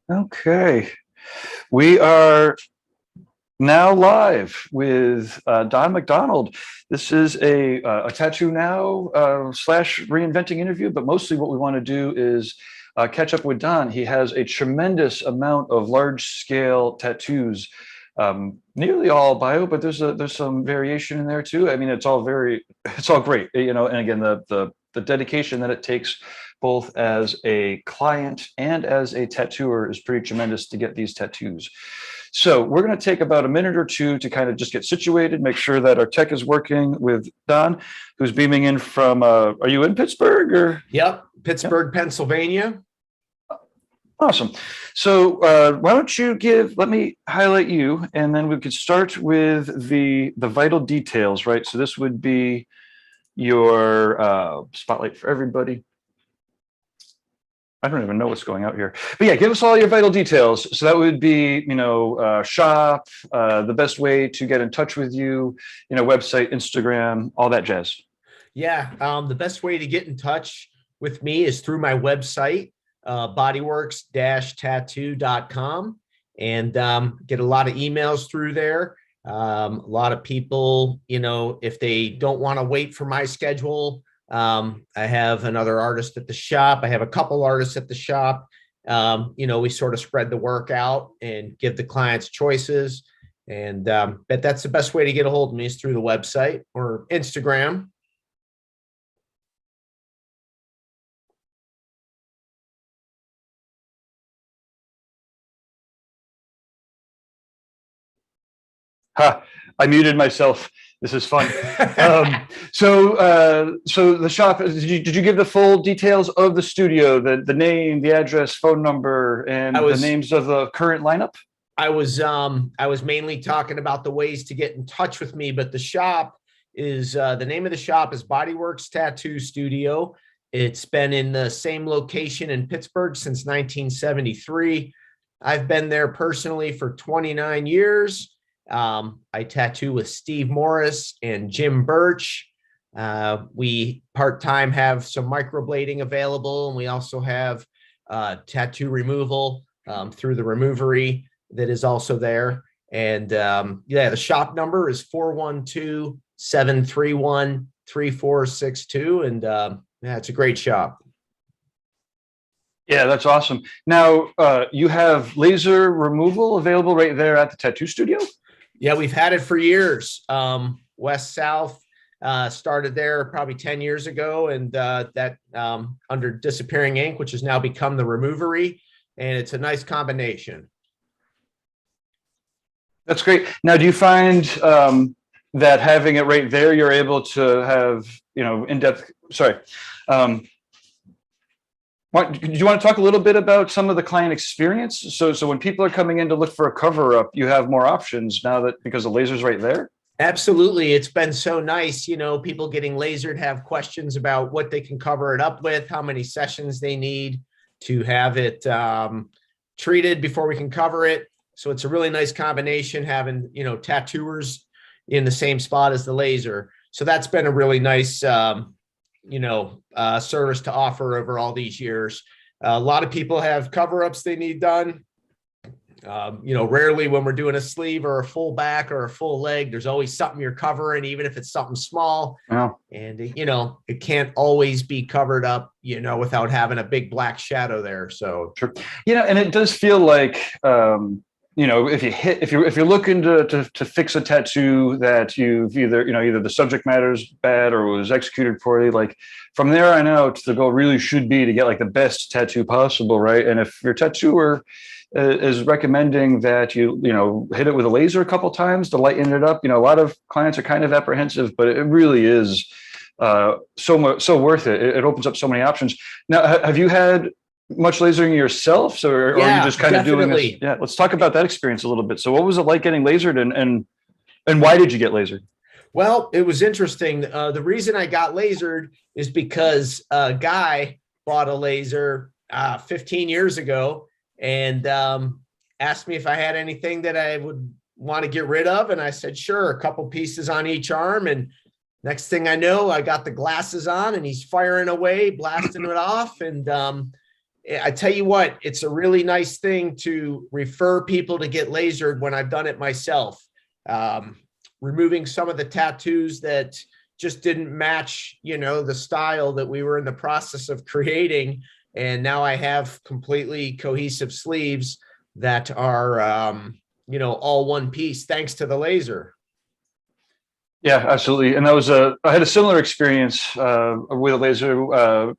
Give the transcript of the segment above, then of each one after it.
Okay, we are now live with Don McDonald. This is a TattooNOW slash reinventing interview, but mostly what we want to do is catch up with Don. He has a tremendous amount of large scale tattoos, nearly all bio, but there's some variation in there too. I mean, it's all great, you know. And again, the dedication that it takes both as a client and as a tattooer is pretty tremendous to get these tattoos. So we're going to take about a minute or two to kind of just get situated, make sure that our tech is working with Don, who's beaming in from, are you in Pittsburgh or? Yep, Pittsburgh, yep. Pennsylvania. Awesome. So why don't you let me highlight you, and then we could start with the vital details, right? So this would be your spotlight for everybody. I don't even know what's going out here, but yeah, give us all your vital details. So that would be, you know, shop, the best way to get in touch with you, you know, website, Instagram, all that jazz. Yeah, the best way to get in touch with me is through my website, bodyworks-tattoo.com, and get a lot of emails through there. A lot of people, you know, if they don't want to wait for my schedule, I have another artist at the shop. I have a couple artists at the shop. You know, we sort of spread the work out and give the clients choices. And but that's the best way to get a hold of me is through the website or Instagram. Ha, I muted myself. This is fun. So the shop, did you give the full details of the studio, the name, the address, phone number, and the names of the current lineup? I was mainly talking about the ways to get in touch with me, but the shop is, the name of the shop is Bodyworks Tattoo Studio. It's been in the same location in Pittsburgh since 1973. I've been there personally for 29 years. I tattoo with Steve Morris and Jim Birch. We part-time have some microblading available, and we also have tattoo removal through the removery that is also there. And yeah, the shop number is 412-731-3462. And yeah, it's a great shop. Yeah, that's awesome. Now, you have laser removal available right there at the tattoo studio? Yeah, we've had it for years. West South started there probably 10 years ago, and that under Disappearing Ink, which has now become the removery, and it's a nice combination. That's great. Now, do you find that having it right there, you're able to have, you know, in-depth, sorry. Do you want to talk a little bit about some of the client experience? So when people are coming in to look for a cover-up, you have more options now that because the laser's right there? Absolutely. It's been so nice, you know, people getting lasered have questions about what they can cover it up with, how many sessions they need to have it treated before we can cover it. So it's a really nice combination having, you know, tattooers in the same spot as the laser. So that's been a really nice you know, service to offer over all these years. A lot of people have cover-ups they need done. You know, rarely when we're doing a sleeve or a full back or a full leg, there's always something you're covering, even if it's something small. Oh. And, you know, it can't always be covered up, you know, without having a big black shadow there. So, sure. You know, and it does feel like, you know, if you're looking to fix a tattoo that you've either the subject matter's bad or was executed poorly, like from there on out, the goal really should be to get like the best tattoo possible, right? And if your tattooer is recommending that you know, hit it with a laser a couple times to lighten it up, you know, a lot of clients are kind of apprehensive, but it really is so worth it. It opens up so many options. Now, have you had much lasering yourself, or are you just kind of doing this? Yeah, let's talk about that experience a little bit. So what was it like getting lasered, and why did you get lasered? Well, it was interesting. The reason I got lasered is because a guy bought a laser 15 years ago and asked me if I had anything that I would want to get rid of. And I said, sure, a couple pieces on each arm. And next thing I know, I got the glasses on and he's firing away, blasting it off. And I tell you what, it's a really nice thing to refer people to get lasered when I've done it myself. Removing some of the tattoos that just didn't match, the style that we were in the process of creating. And now I have completely cohesive sleeves that are, all one piece, thanks to the laser. Yeah, absolutely. And that was I had a similar experience with a laser,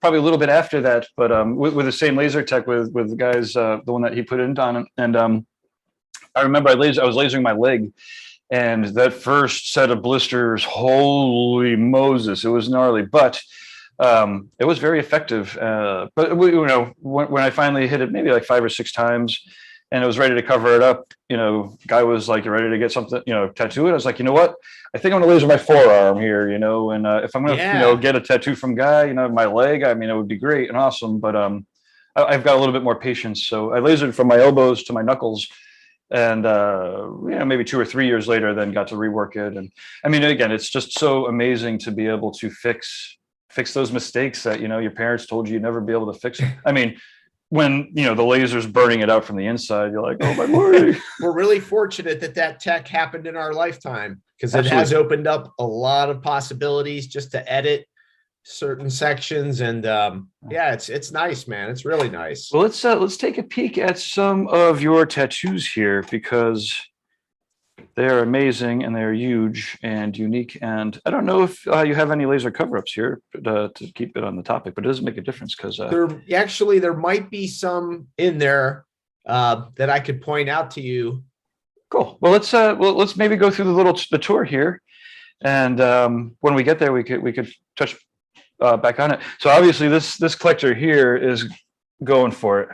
probably a little bit after that, but with the same laser tech with the guys, the one that he put in on. And I remember I was lasering my leg, and that first set of blisters, holy Moses, it was gnarly, but it was very effective. But when I finally hit it, maybe like 5 or 6 times, and it was ready to cover it up, guy was like, "You ready to get something, tattoo it?" I was like, "You know what? I think I'm gonna laser my forearm here, and if I'm gonna, get a tattoo from Guy, my leg, I mean, it would be great and awesome, but I've got a little bit more patience, so I lasered from my elbows to my knuckles, and maybe 2 or 3 years later, then got to rework it, and I mean, again, it's just so amazing to be able to fix those mistakes that your parents told you you'd never be able to fix. I mean, when the laser's burning it out from the inside, you're like, "Oh my lord." We're really fortunate that tech happened in our lifetime, because it has opened up a lot of possibilities just to edit certain sections. And it's nice, man. It's really nice. Well, let's take a peek at some of your tattoos here, because they're amazing and they're huge and unique. And I don't know if you have any laser cover-ups here to keep it on the topic, but it doesn't make a difference because there might be some in there that I could point out to you. Cool. Well, let's maybe go through the tour here, and when we get there, we could touch back on it. So obviously, this collector here is going for it.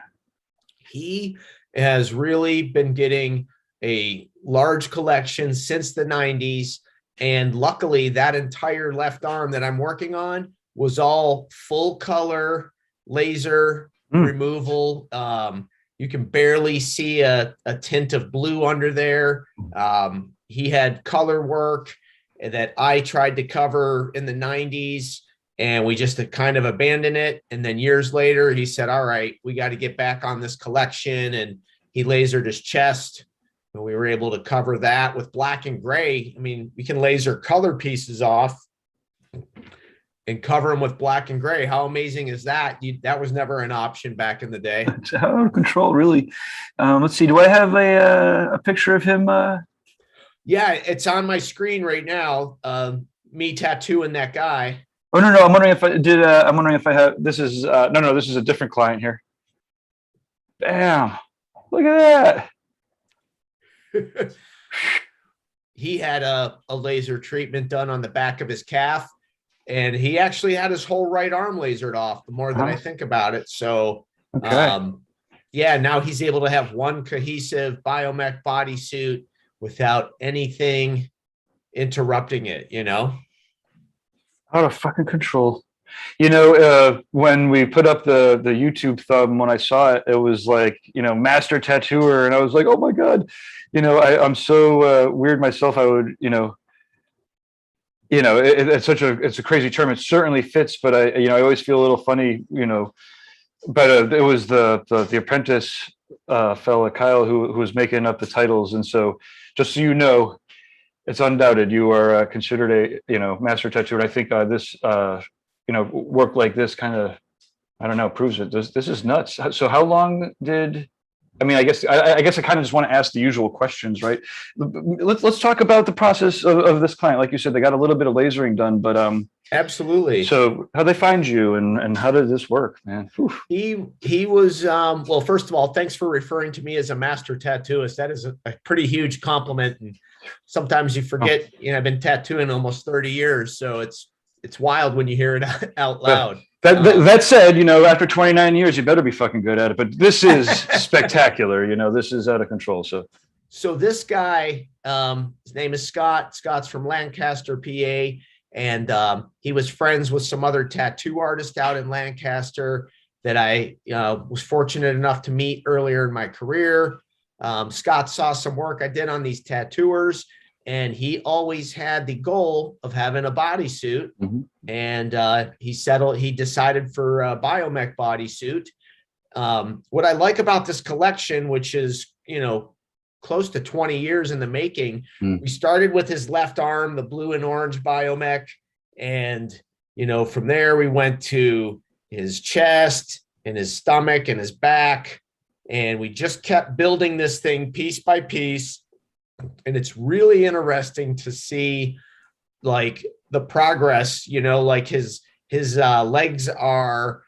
He has really been getting a large collection since the 90s. And luckily, that entire left arm that I'm working on was all full color laser removal. You can barely see a tint of blue under there. He had color work that I tried to cover in the 90s, and we just kind of abandoned it. And then years later, he said, "All right, we got to get back on this collection." And he lasered his chest. And we were able to cover that with black and gray. I mean, we can laser color pieces off and cover them with black and gray. How amazing is that? That was never an option back in the day. It's out of control, really. Let's see. Do I have a picture of him? Yeah, it's on my screen right now. Me tattooing that guy. Oh no! I'm wondering if I did. I'm wondering if I have. This is no. This is a different client here. Bam! Look at that. He had a laser treatment done on the back of his calf, and he actually had his whole right arm lasered off, the more that I think about it. So now he's able to have one cohesive Biomech bodysuit without anything interrupting it, Out of fucking control. When we put up the YouTube thumb, when I saw it, it was like, master tattooer. And I was like, oh my God, I'm so weird myself. I would, it's a crazy term. It certainly fits, but I always feel a little funny, but it was the apprentice fella, Kyle, who was making up the titles. And so just so it's undoubted you are considered a, master tattooer. And I think this, work like this kind of, I don't know, proves it. This is nuts. So how long I guess I kind of just want to ask the usual questions, right? Let's talk about the process of this client. Like you said, they got a little bit of lasering done, but absolutely. So how'd they find you, and how did this work, man? Whew. He was well, first of all, thanks for referring to me as a master tattooist. That is a pretty huge compliment. And sometimes you forget, I've been tattooing almost 30 years, so it's wild when you hear it out loud. That said, after 29 years, you better be fucking good at it. But this is spectacular. This is out of control. So this guy, his name is Scott. Scott's from Lancaster, PA, and he was friends with some other tattoo artists out in Lancaster that I was fortunate enough to meet earlier in my career. Scott saw some work I did on these tattooers, and he always had the goal of having a bodysuit. Mm-hmm. And he decided for a Biomech bodysuit. What I like about this collection, which is, close to 20 years in the making, we started with his left arm, the blue and orange Biomech. And, from there we went to his chest and his stomach and his back. And we just kept building this thing piece by piece. And it's really interesting to see like the progress, like his legs are,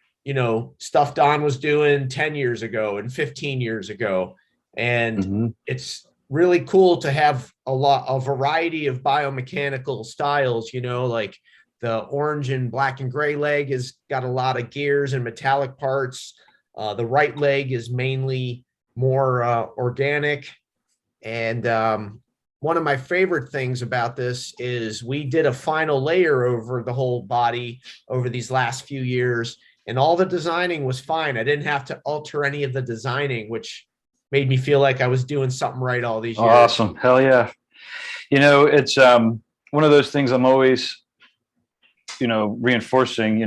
stuff Don was doing 10 years ago and 15 years ago. And it's really cool to have a variety of biomechanical styles, like the orange and black and gray leg has got a lot of gears and metallic parts. The right leg is mainly more organic. And one of my favorite things about this is we did a final layer over the whole body over these last few years, and all the designing was fine. I didn't have to alter any of the designing, which made me feel like I was doing something right all these years. Awesome. Hell yeah. It's one of those things I'm always, reinforcing,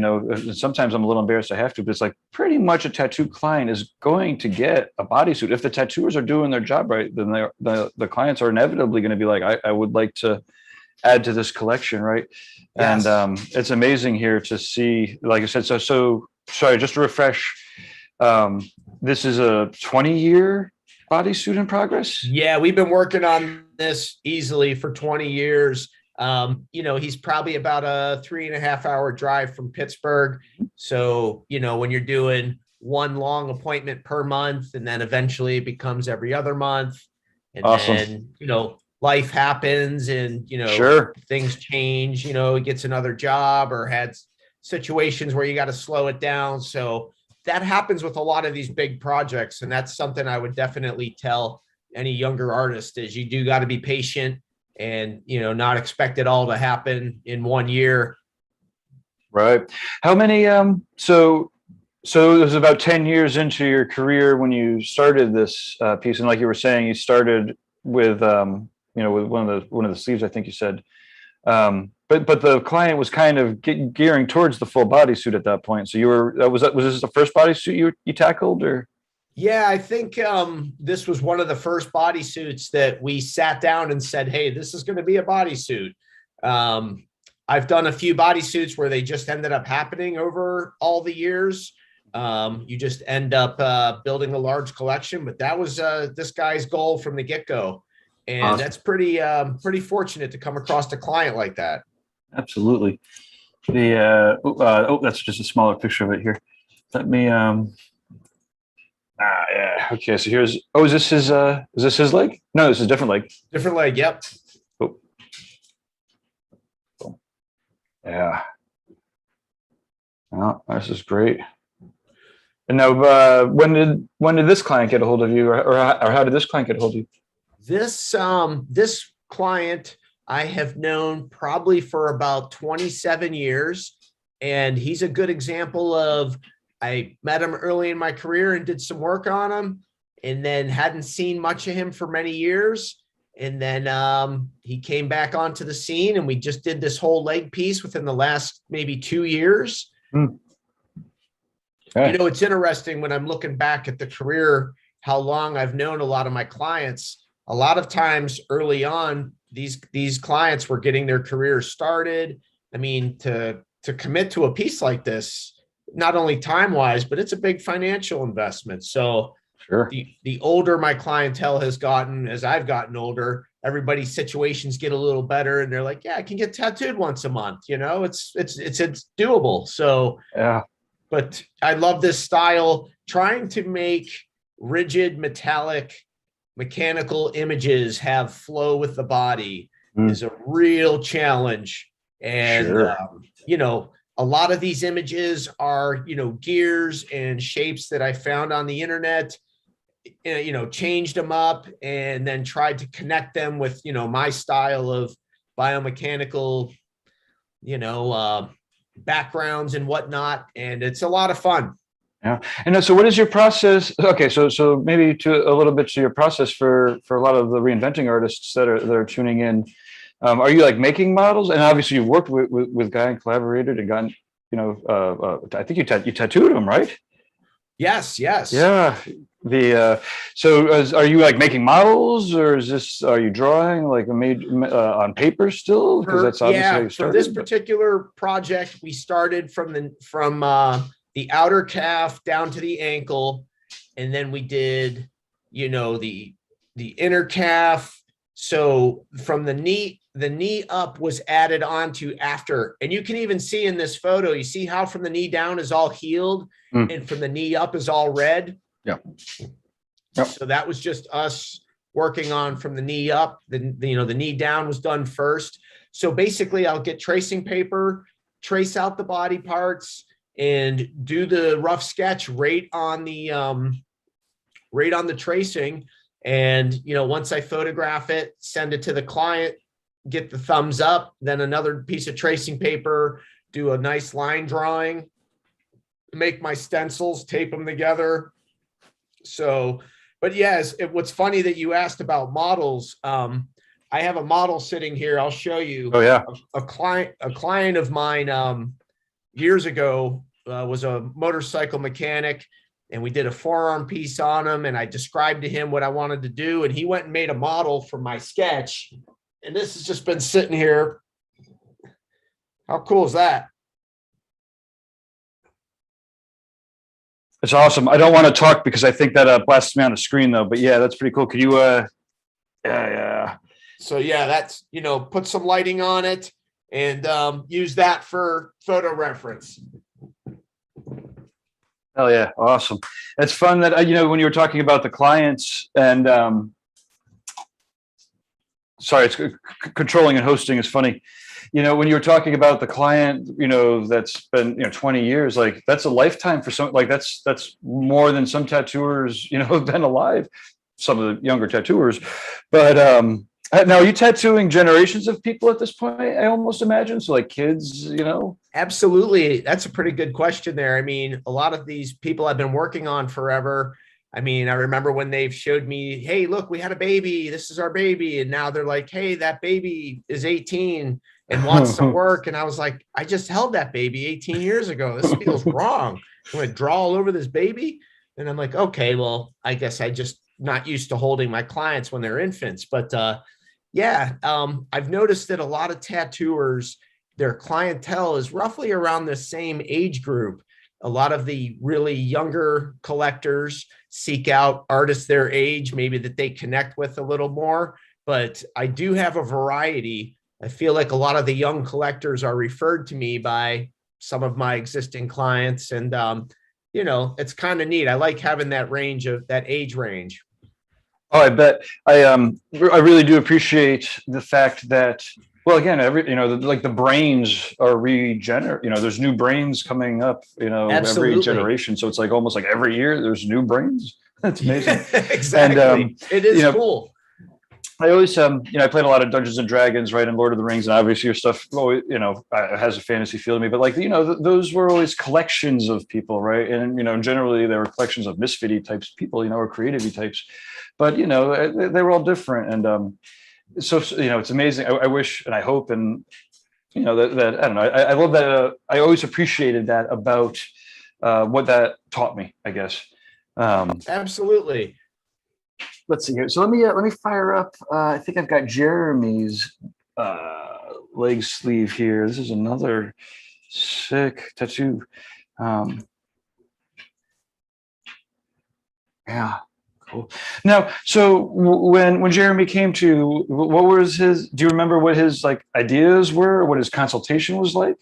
sometimes I'm a little embarrassed I have to, but it's like pretty much a tattoo client is going to get a bodysuit. If the tattooers are doing their job right, then the clients are inevitably going to be like, I would like to add to this collection, right? Yes. And it's amazing here to see, like I said, so sorry, just to refresh, this is a 20-year bodysuit in progress? Yeah, we've been working on this easily for 20 years. He's probably about a 3.5-hour drive from Pittsburgh. So, when you're doing one long appointment per month, and then eventually it becomes every other month. And awesome. Then, life happens and, sure. Things change, he gets another job or had situations where you got to slow it down. So that happens with a lot of these big projects. And that's something I would definitely tell any younger artist is you do got to be patient and, not expect it all to happen in 1 year. Right. How many, so it was about 10 years into your career when you started this piece. And like you were saying, you started with, with one of the sleeves, I think you said, but the client was kind of gearing towards the full bodysuit at that point. So was this the first bodysuit you tackled, or? Yeah, I think this was one of the first bodysuits that we sat down and said, hey, this is going to be a bodysuit. I've done a few bodysuits where they just ended up happening over all the years. You just end up building a large collection, but that was this guy's goal from the get-go. And awesome. That's pretty fortunate to come across a client like that. Absolutely. That's just a smaller picture of it here. Let me, yeah. Okay. So is this his leg? No, this is a different leg. Different leg. Yep. Oh. Yeah. Oh, this is great. And now, when did this client get a hold of you, or how did this client get a hold of you? This client I have known probably for about 27 years, and he's a good example of, I met him early in my career and did some work on him, and then hadn't seen much of him for many years. And then he came back onto the scene, and we just did this whole leg piece within the last maybe 2 years. Okay. It's interesting when I'm looking back at the career, how long I've known a lot of my clients. A lot of times early on, these clients were getting their careers started. I mean, to commit to a piece like this, not only time-wise, but it's a big financial investment. So sure. The older my clientele has gotten, as I've gotten older, everybody's situations get a little better, and they're like, yeah, I can get tattooed once a month. It's doable. So yeah. But I love this style. Trying to make rigid metallic mechanical images have flow with the body is a real challenge. And, sure. A lot of these images are, gears and shapes that I found on the internet, changed them up and then tried to connect them with, my style of biomechanical, backgrounds and whatnot. And it's a lot of fun. Yeah. And so what is your process? Okay. So maybe a little bit to your process for a lot of the reinventing artists that are tuning in. Are you like making models? And obviously you've worked with Guy and collaborated and gotten, I think you tattooed him, right? Yes, yes. Yeah. Are you like making models, or are you drawing like on paper still? Because that's obviously how you For this started. particular project, we started from the outer calf down to the ankle, and then we did, the inner calf. So from the knee up was added onto after, and you can even see in this photo, you see how from the knee down is all healed, and from the knee up is all red. Yeah. Yep. So that was just us working on from the knee up. The knee down was done first. So basically, I'll get tracing paper, trace out the body parts, and do the rough sketch right on the tracing. And once I photograph it, send it to the client, get the thumbs up, then another piece of tracing paper, do a nice line drawing, make my stencils, tape them together. So, but yes, what's funny that you asked about models. I have a model sitting here. I'll show you. Oh yeah. A client of mine years ago was a motorcycle mechanic, and we did a forearm piece on him, and I described to him what I wanted to do, and he went and made a model for my sketch. And this has just been sitting here. How cool is that? It's awesome. I don't want to talk because I think that blasts me on the screen though, but yeah, that's pretty cool. Could you, yeah. So yeah, that's, put some lighting on it and use that for photo reference. Oh yeah. Awesome. It's fun that, when you were talking about the clients and, sorry, it's controlling and hosting is funny. When you were talking about the client, that's been, 20 years, like that's a lifetime for some, like that's more than some tattooers, have been alive, some of the younger tattooers. But now are you tattooing generations of people at this point? I almost imagine. So like kids, Absolutely. That's a pretty good question there. I mean, a lot of these people I've been working on forever. I mean, I remember when they've showed me, hey, look, we had a baby. This is our baby. And now they're like, hey, that baby is 18 and wants some work. And I was like, I just held that baby 18 years ago. This feels wrong. I'm going to draw all over this baby. And I'm like, okay, well, I guess I just not used to holding my clients when they're infants. But I've noticed that a lot of tattooers, their clientele is roughly around the same age group. A lot of the really younger collectors seek out artists their age, maybe that they connect with a little more. But I do have a variety. I feel like a lot of the young collectors are referred to me by some of my existing clients. And, it's kind of neat. I like having that age range. Oh, I bet. I really do appreciate the fact that, well, again, like the brains are regenerate, there's new brains coming up, Absolutely. Every generation. So it's like almost like every year there's new brains. That's amazing. Exactly. And, it is cool. I always, I played a lot of Dungeons and Dragons, right, and Lord of the Rings, and obviously your stuff, always, has a fantasy feel to me. But like, those were always collections of people, right? And generally they were collections of misfit-y types people, or creative-y types. But they were all different, and so it's amazing. I wish and I hope, and that I don't know. I love that. I always appreciated that about what that taught me, I guess. Absolutely. Let's see here. So let me fire up. I think I've got Jeremy's leg sleeve here. This is another sick tattoo. Yeah, cool. Now, so when Jeremy came to, what was his? Do you remember what his ideas were? Or what his consultation was like?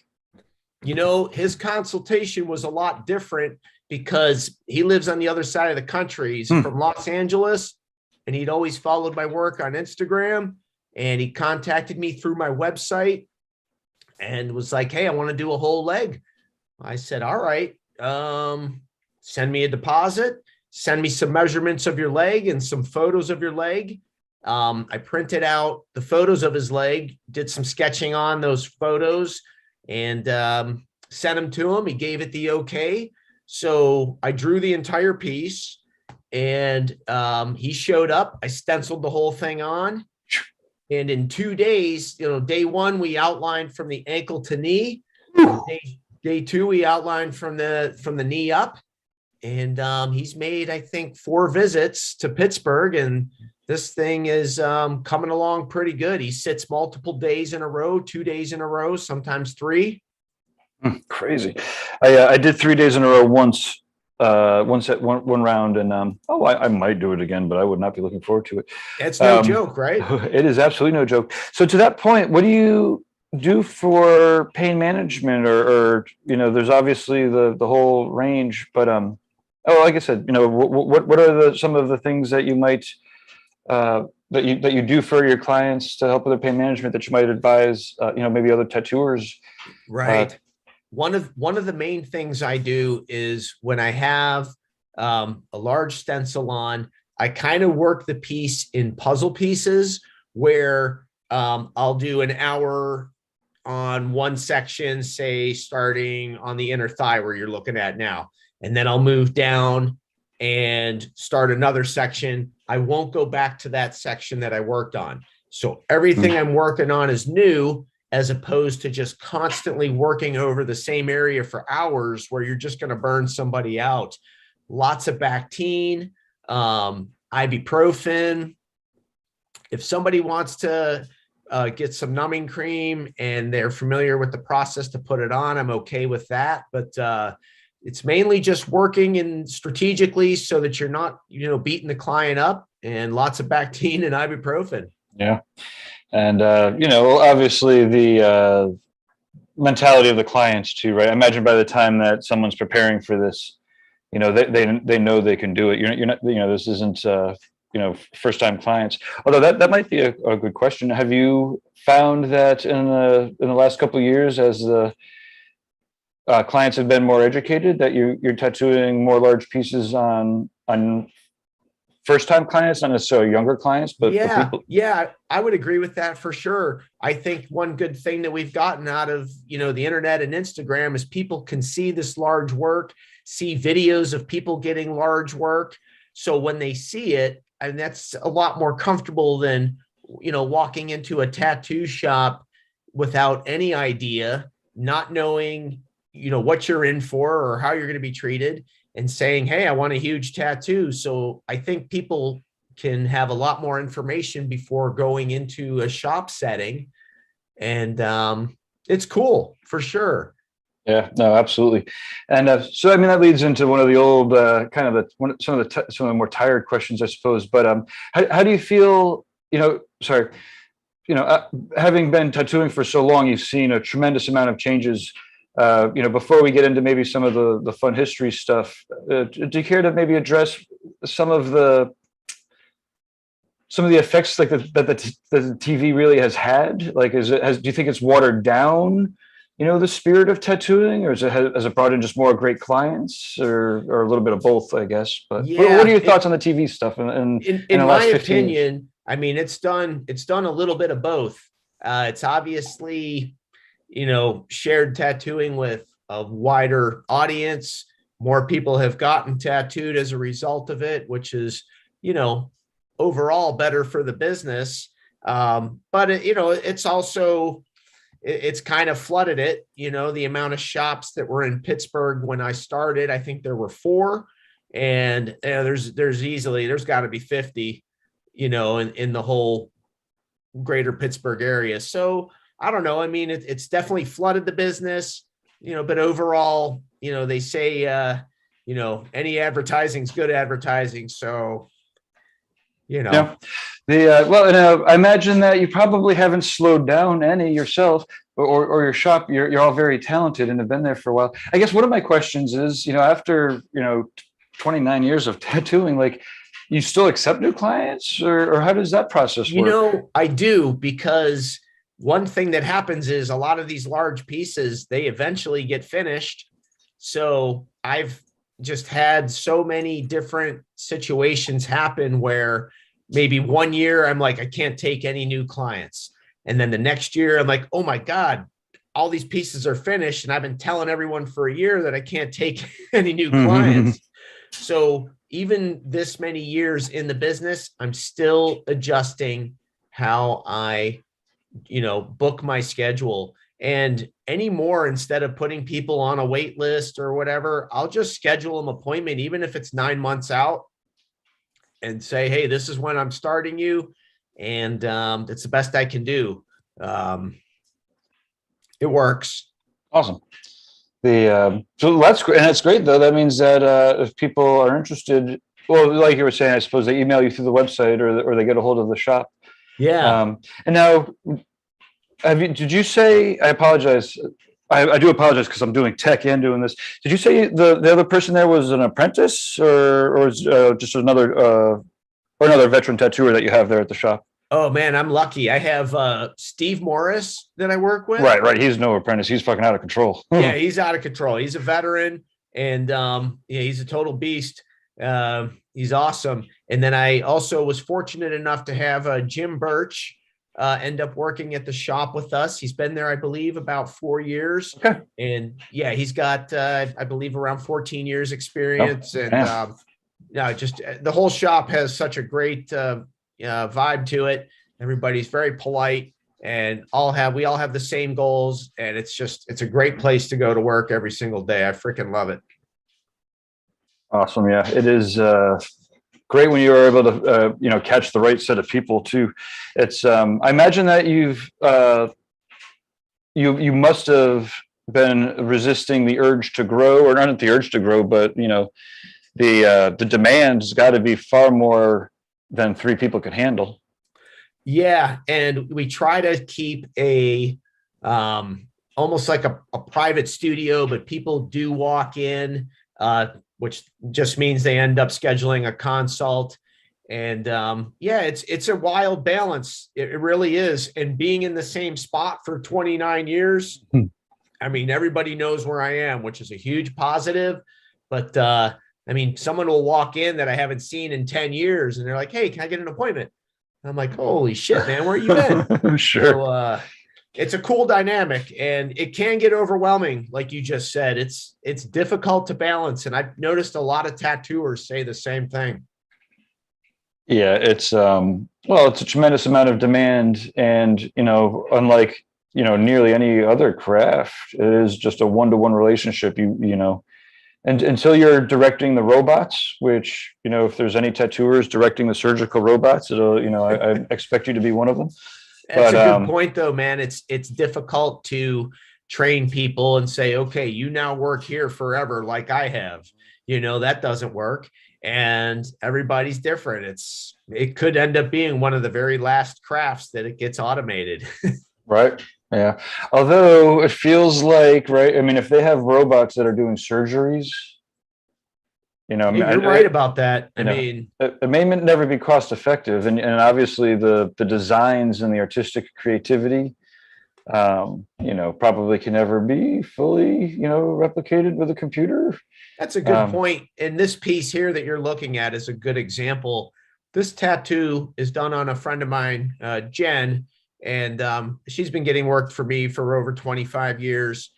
His consultation was a lot different because he lives on the other side of the country. He's from Los Angeles. And he'd always followed my work on Instagram, and he contacted me through my website and was like, hey, I want to do a whole leg. I said, all right, send me a deposit, send me some measurements of your leg and some photos of your leg. I printed out the photos of his leg, did some sketching on those photos, and sent them to him. He gave it the okay. So I drew the entire piece. And he showed up. I stenciled the whole thing on. And in 2 days, day one, we outlined from the ankle to knee. Day two, we outlined from the knee up. and he's made, I think, 4 visits to Pittsburgh, and this thing is coming along pretty good. He sits multiple days in a row, 2 days in a row, sometimes 3. Crazy. I did 3 days in a row once at one round, and I might do it again, but I would not be looking forward to it. It's no joke, right? It is absolutely no joke. So to that point, what do you do for pain management, or there's obviously the whole range, but like I said, what are some of the things that you might that you do for your clients to help with their pain management that you might advise maybe other tattooers? Right. One of the main things I do is when I have a large stencil on, I kind of work the piece in puzzle pieces where I'll do an hour on one section, say starting on the inner thigh where you're looking at now, and then I'll move down and start another section. I won't go back to that section that I worked on. So everything I'm working on is new, as opposed to just constantly working over the same area for hours where you're just going to burn somebody out. Lots of Bactine, ibuprofen. If somebody wants to get some numbing cream and they're familiar with the process to put it on, I'm okay with that. But it's mainly just working in strategically so that you're not, beating the client up, and lots of Bactine and ibuprofen. Yeah. And, obviously the mentality of the clients too, right? I imagine by the time that someone's preparing for this, they know they can do it. You're not, this isn't, first time clients. Although that might be a good question. Have you found that in the last couple of years, as the clients have been more educated, that you're tattooing more large pieces on first-time clients, not necessarily younger clients, but people? Yeah, I would agree with that for sure. I think one good thing that we've gotten out of, the internet and Instagram is people can see this large work, see videos of people getting large work. So when they see it, and that's a lot more comfortable than, walking into a tattoo shop without any idea, not knowing, what you're in for or how you're going to be treated, and saying, hey, I want a huge tattoo. So I think people can have a lot more information before going into a shop setting. And it's cool for sure. Yeah, no, absolutely. And so, I mean, that leads into one of the old some of the more tired questions, I suppose. But how do you feel, having been tattooing for so long, you've seen a tremendous amount of changes. Before we get into maybe some of the fun history stuff, do you care to maybe address some of the effects like that the TV really has had? Like, do you think it's watered down, the spirit of tattooing, or has it brought in just more great clients, or a little bit of both, I guess? But yeah, what are your thoughts on the TV stuff? In my opinion, I mean, it's done a little bit of both. It's obviously, shared tattooing with a wider audience. More people have gotten tattooed as a result of it, which is, overall better for the business. But it's also, it's kind of flooded it, the amount of shops that were in Pittsburgh when I started. I think there were 4, and there's got to be 50, in the whole greater Pittsburgh area. So I don't know. I mean, it's definitely flooded the business, but overall, they say, any advertising is good advertising. So, Yeah. I imagine that you probably haven't slowed down any yourself, or your shop. You're all very talented and have been there for a while. I guess one of my questions is, after 29 years of tattooing, like, you still accept new clients, or how does that process work? I do, because one thing that happens is a lot of these large pieces, they eventually get finished. So I've just had so many different situations happen where maybe one year I'm like, I can't take any new clients. And then the next year I'm like, oh my God, all these pieces are finished. And I've been telling everyone for a year that I can't take any new clients. So even this many years in the business, I'm still adjusting how I, book my schedule. And anymore, instead of putting people on a wait list or whatever, I'll just schedule an appointment, even if it's 9 months out, and say, hey, this is when I'm starting you. And it's the best I can do. It works. Awesome. So that's great. And that's great, though. That means that if people are interested, well, like you were saying, I suppose they email you through the website or they get a hold of the shop. Yeah. And now, did you say, I apologize. I do apologize because I'm doing tech and doing this. Did you say the other person there was an apprentice or just another veteran tattooer that you have there at the shop? Oh man, I'm lucky. I have Steve Morris that I work with. Right. He's no apprentice. He's fucking out of control. Yeah, he's out of control. He's a veteran, and yeah, he's a total beast. He's awesome. And then I also was fortunate enough to have Jim Birch end up working at the shop with us. He's been there, I believe, about 4 years. Okay. And yeah, he's got I believe around 14 years experience. And yeah, just the whole shop has such a great vibe to it. Everybody's very polite, and we all have the same goals, and it's a great place to go to work every single day. I freaking love it. Awesome. Yeah, it is great when you are able to catch the right set of people too. It's I imagine that you must have been resisting the urge to grow, or not the urge to grow, but the demand's got to be far more than 3 people could handle. Yeah, and we try to keep a almost like a private studio, but people do walk in, which just means they end up scheduling a consult. And yeah, it's a wild balance. It really is. And being in the same spot for 29 years, I mean, everybody knows where I am, which is a huge positive. But I mean, someone will walk in that I haven't seen in 10 years, and they're like, hey, can I get an appointment? I'm like, holy shit, man, where you been? Sure. So, it's a cool dynamic, and it can get overwhelming. Like you just said, it's difficult to balance. And I've noticed a lot of tattooers say the same thing. Yeah, it's it's a tremendous amount of demand, and unlike nearly any other craft, it is just a one-to-one relationship. And until you're directing the robots, which if there's any tattooers directing the surgical robots, I expect you to be one of them. That's a good point, though, man. It's difficult to train people and say, okay, you now work here forever, like I have. That doesn't work. And everybody's different. It could end up being one of the very last crafts that it gets automated. Right. Yeah. Although it feels like, right. I mean, if they have robots that are doing surgeries, you're right about that. I mean, it may never be cost effective. And obviously the designs and the artistic creativity, probably can never be fully, replicated with a computer. That's a good point. And this piece here that you're looking at is a good example. This tattoo is done on a friend of mine, Jen, and she's been getting work for me for over 25 years.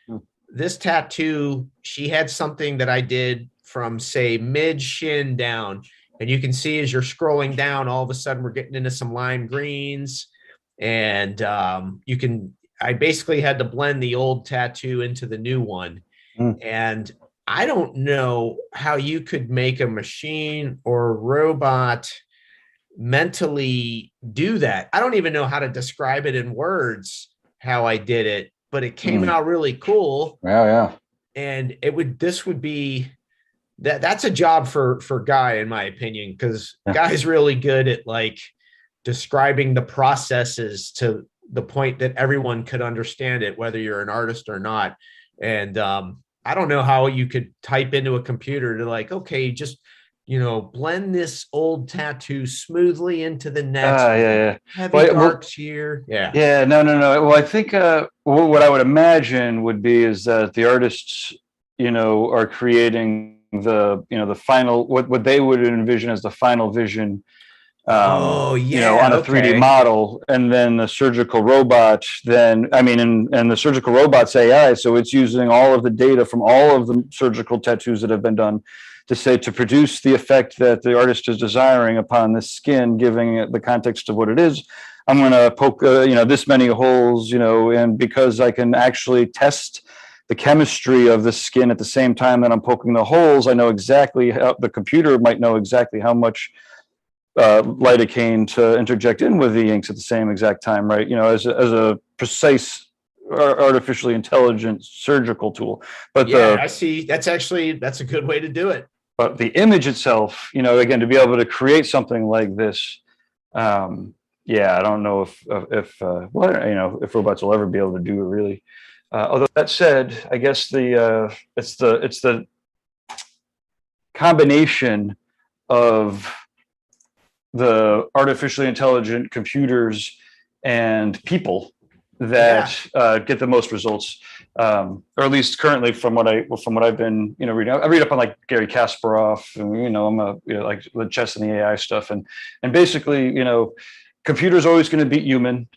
This tattoo, she had something that I did from, say, mid shin down. And you can see as you're scrolling down, all of a sudden we're getting into some lime greens. And I basically had to blend the old tattoo into the new one. And I don't know how you could make a machine or a robot mentally do that. I don't even know how to describe it in words, how I did it, but it came out really cool. Yeah. And this would be that's a job for Guy, in my opinion, because Guy's really good at like describing the processes to the point that everyone could understand it, whether you're an artist or not. And I don't know how you could type into a computer to like, okay, just blend this old tattoo smoothly into the next. Yeah. Heavy marks here. Yeah. Yeah. No. Well, I think what I would imagine would be is that the artists, are creating the final, what they would envision as the final vision. On a 3D model, and then the surgical robot, and the surgical robot's AI, so it's using all of the data from all of the surgical tattoos that have been done to say, to produce the effect that the artist is desiring upon this skin, giving it the context of what it is, I'm going to poke, this many holes, and because I can actually test the chemistry of the skin at the same time that I'm poking the holes, I know exactly how the computer might know exactly how much lidocaine to interject in with the inks at the same exact time, right? As a precise artificially intelligent surgical tool. But yeah, I see. That's a good way to do it. But the image itself, again, to be able to create something like this, I don't know if robots will ever be able to do it really. Although that said, I guess it's the combination of the artificially intelligent computers and people that get the most results, or at least currently from what I've been reading. I read up on like Gary Kasparov, and I'm like the chess and the AI stuff, and basically computers are always going to beat human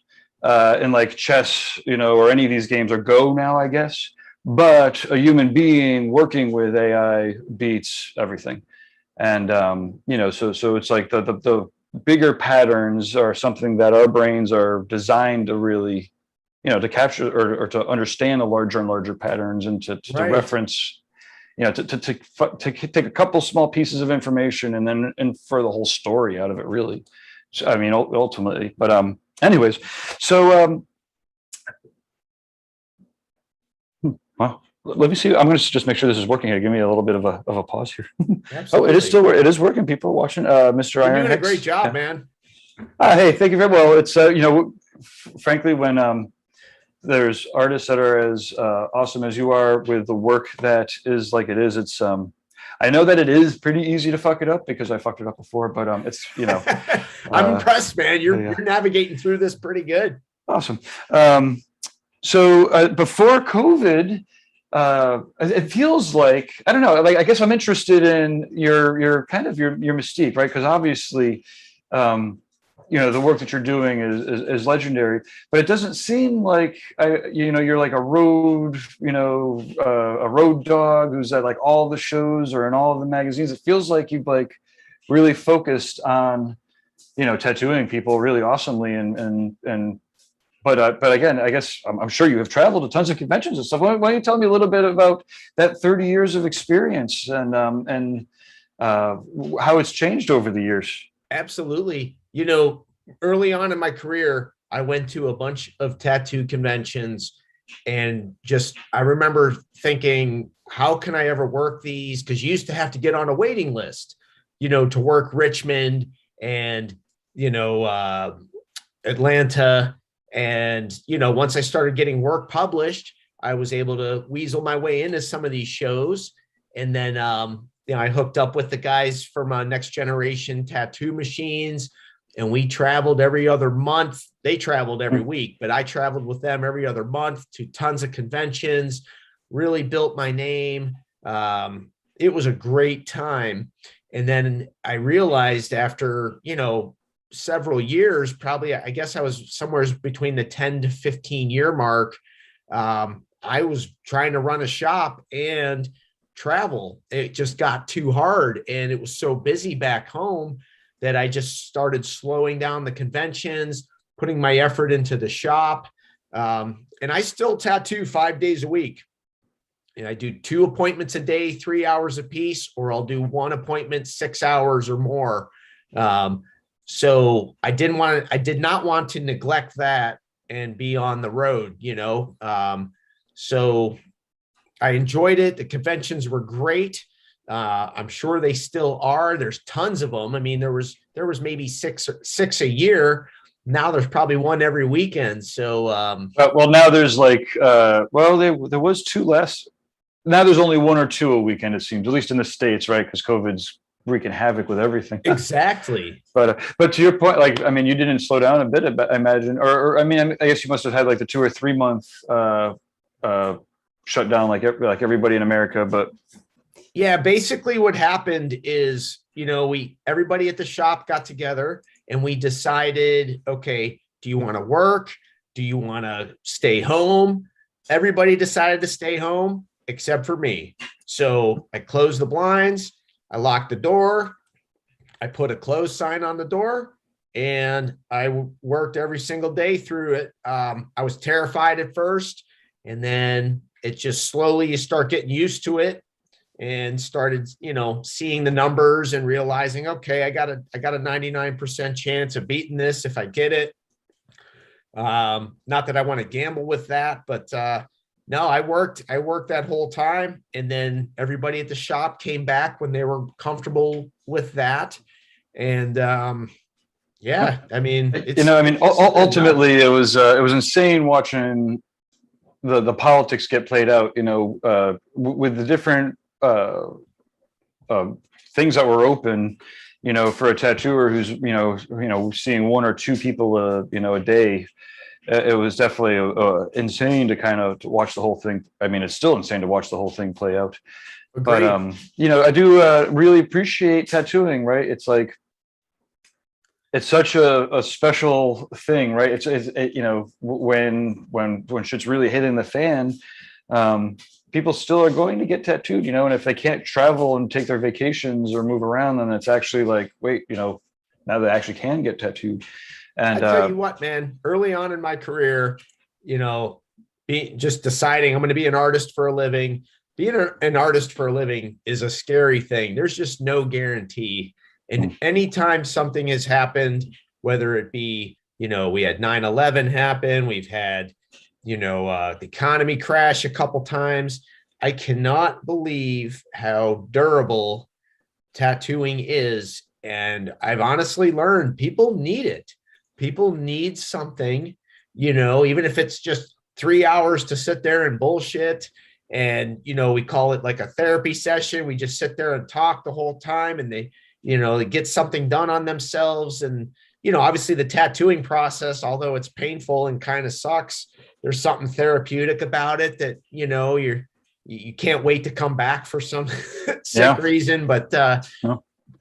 in like chess, or any of these games, or Go now, I guess. But a human being working with AI beats everything, and so it's like the bigger patterns are something that our brains are designed to really, to capture or to understand the larger and larger patterns, and to reference, to take a couple small pieces of information and then infer the whole story out of it, really. So, I mean, ultimately, but anyways, so well, let me see. I'm going to just make sure this is working here. Give me a little bit of a pause here. Oh, it is working. People watching. Mr. Iron, you're doing a great job, man. Hey, thank you very well. It's frankly, when there's artists that are as awesome as you are with the work that is like it is, it's I know that it is pretty easy to fuck it up because I fucked it up before, but it's I'm impressed, man. You're navigating through this pretty good. Awesome. So before COVID, it feels like, I don't know, like, I guess I'm interested in your kind of your mystique, right? Because obviously, the work that you're doing is legendary, but it doesn't seem like, you're like a road dog who's at like all the shows or in all of the magazines. It feels like you've like really focused on, tattooing people really awesomely, but again, I guess I'm sure you have traveled to tons of conventions and stuff. Why don't you tell me a little bit about that 30 years of experience and how it's changed over the years? Absolutely. Early on in my career, I went to a bunch of tattoo conventions, and I remember thinking, how can I ever work these? Because you used to have to get on a waiting list, to work Richmond and, Atlanta. And, once I started getting work published, I was able to weasel my way into some of these shows. And then, I hooked up with the guys from Next Generation Tattoo Machines, and we traveled every other month. They traveled every week, but I traveled with them every other month to tons of conventions, really built my name. It was a great time. And then I realized after, several years, probably, I guess I was somewhere between the 10 to 15 year mark. I was trying to run a shop and travel. It just got too hard, and it was so busy back home that I just started slowing down the conventions, putting my effort into the shop. And I still tattoo 5 days a week. And I do 2 appointments a day, 3 hours a piece, or I'll do 1 appointment, 6 hours or more. So I did not want to neglect that and be on the road, so I enjoyed it. The conventions were great. I'm sure they still are. There's tons of them. I mean, there was maybe six a year. Now there's probably one every weekend. So, well, now there's like, there was 2 less. Now there's only 1 or 2 a weekend, it seems, at least in the States, right? Because COVID's wreaking havoc with everything. Exactly. But to your point, like, I mean, you didn't slow down a bit, I imagine, or I mean, I guess you must have had like the 2 or 3 month shut down, like everybody in America. But yeah, basically what happened is, everybody at the shop got together and we decided, okay, do you want to work? Do you want to stay home? Everybody decided to stay home except for me. So I closed the blinds. I locked the door. I put a close sign on the door, and I worked every single day through it. I was terrified at first, and then it just slowly, you start getting used to it, and started, seeing the numbers and realizing, okay, I got a 99% chance of beating this if I get it. Not that I want to gamble with that, but no, I worked that whole time. And then everybody at the shop came back when they were comfortable with that. And yeah, I mean, ultimately it was insane watching the politics get played out, with the different things that were open, for a tattooer who's, seeing one or two people, a day. It was definitely insane to kind of watch the whole thing. I mean, it's still insane to watch the whole thing play out. Agreed. But, I do really appreciate tattooing, right? It's like, it's such a special thing, right? It's when shit's really hitting the fan, people still are going to get tattooed, and if they can't travel and take their vacations or move around, then it's actually like, wait, now they actually can get tattooed. And I tell you what, man, early on in my career, just deciding I'm going to be an artist for a living, being an artist for a living is a scary thing. There's just no guarantee. And anytime something has happened, whether it be, we had 9/11 happen, we've had, the economy crash a couple times. I cannot believe how durable tattooing is. And I've honestly learned people need it. People need something, even if it's just 3 hours to sit there and bullshit. And, we call it like a therapy session. We just sit there and talk the whole time, and they get something done on themselves. And, obviously the tattooing process, although it's painful and kind of sucks, there's something therapeutic about it that, you can't wait to come back for some sick reason. But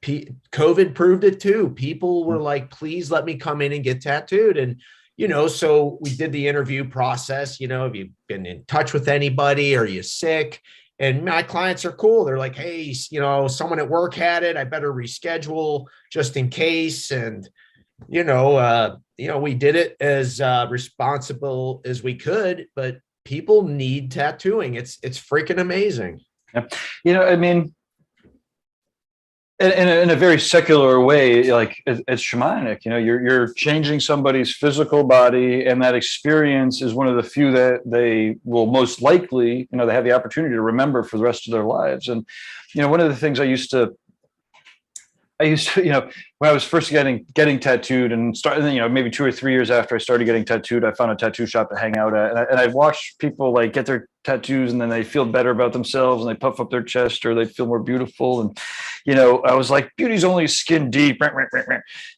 COVID proved it too. People were like, please let me come in and get tattooed. And, so we did the interview process, have you been in touch with anybody? Are you sick? And my clients are cool. They're like, hey, someone at work had it. I better reschedule just in case. And, we did it as responsible as we could, but people need tattooing. It's freaking amazing. Yeah. I mean, in a very secular way, like it's shamanic, you're changing somebody's physical body, and that experience is one of the few that they will most likely, they have the opportunity to remember for the rest of their lives. And, one of the things I used to, when I was first getting tattooed and started, maybe 2 or 3 years after I started getting tattooed, I found a tattoo shop to hang out at. And I watched people like get their tattoos, and then they feel better about themselves, and they puff up their chest, or they feel more beautiful. And, I was like, beauty's only skin deep.